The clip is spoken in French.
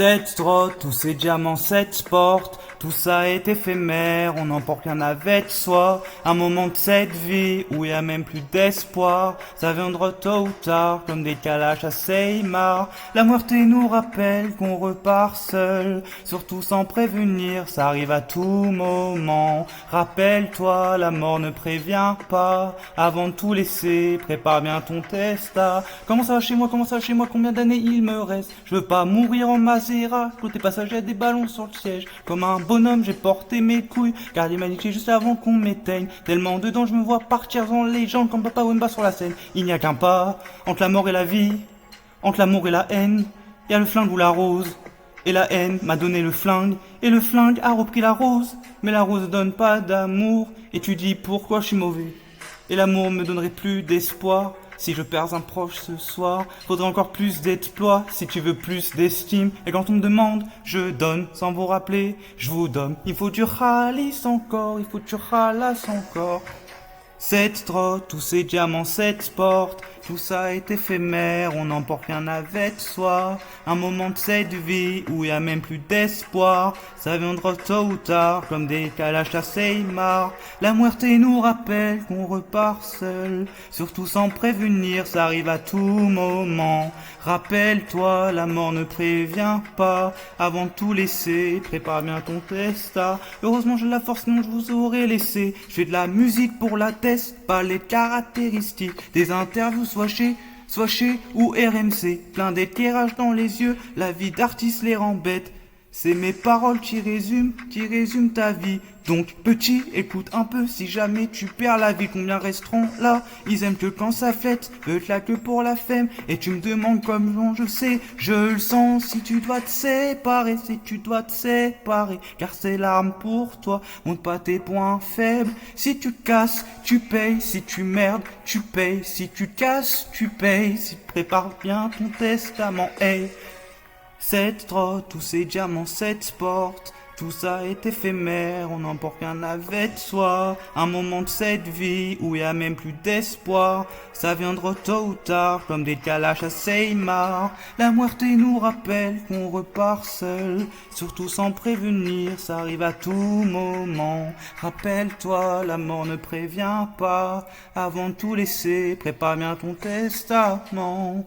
Cette drogue, tous ces diamants, cette porte, tout ça est éphémère, on n'emporte qu'un avec soi. Un moment de cette vie où y a même plus d'espoir, ça viendra tôt ou tard comme des calages à Seymar. La muerte nous rappelle qu'on repart seul, surtout sans prévenir, ça arrive à tout moment. Rappelle-toi, la mort ne prévient pas, avant de tout laisser, prépare bien ton testa. Comment ça va chez moi, combien d'années il me reste? Je veux pas mourir en Maserati, côté passager des ballons sur le siège. Comme un bonhomme, j'ai porté mes couilles, car il m'a niqué juste avant qu'on m'éteigne. Tellement dedans, je me vois partir dans les jambes comme Papa Wemba sur la scène. Il n'y a qu'un pas, entre la mort et la vie, entre l'amour et la haine. Y a le flingue ou la rose, et la haine m'a donné le flingue, et le flingue a repris la rose. Mais la rose donne pas d'amour, et tu dis pourquoi je suis mauvais. Et l'amour me donnerait plus d'espoir. Si je perds un proche ce soir, faudrait encore plus d'exploits, si tu veux plus d'estime. Et quand on me demande, je donne, sans vous rappeler, je vous donne. Il faut du ralice encore, il faut du ralasse encore. Cette drogue, tous ces diamants, cette porte, tout ça est éphémère, on n'emporte qu'un avec soi. Un moment de cette vie où y a même plus d'espoir, ça viendra tôt ou tard comme des calages à Seymar. La muerte nous rappelle qu'on repart seul, surtout sans prévenir, ça arrive à tout moment. Rappelle-toi, la mort ne prévient pas, avant de tout laisser, prépare bien ton testa. Heureusement j'ai la force, sinon je vous aurais laissé. Je fais de la musique pour la test, pas les caractéristiques des interviews, soit chez ou RMC. Plein d'éclairage dans les yeux, la vie d'artiste les rend bêtes. C'est mes paroles qui résument ta vie. Donc petit, écoute un peu, si jamais tu perds la vie, combien resteront là? Ils aiment que quand ça fête, veulent la queue pour la femme. Et tu me demandes comment je sais, je le sens. Si tu dois te séparer, car c'est l'arme pour toi, montre pas tes points faibles. Si tu casses, tu payes, si tu merdes, tu payes. Si tu casses, tu payes, si tu prépares bien ton testament, hey. Cette drogue, tous ces diamants, cette porte, tout ça est éphémère, on n'emporte qu'un avec soi. Un moment de cette vie où y a même plus d'espoir, ça viendra tôt ou tard comme des calages à Seymar. La muerte nous rappelle qu'on repart seul, surtout sans prévenir, ça arrive à tout moment. Rappelle-toi, la mort ne prévient pas, avant de tout laisser, prépare bien ton testament.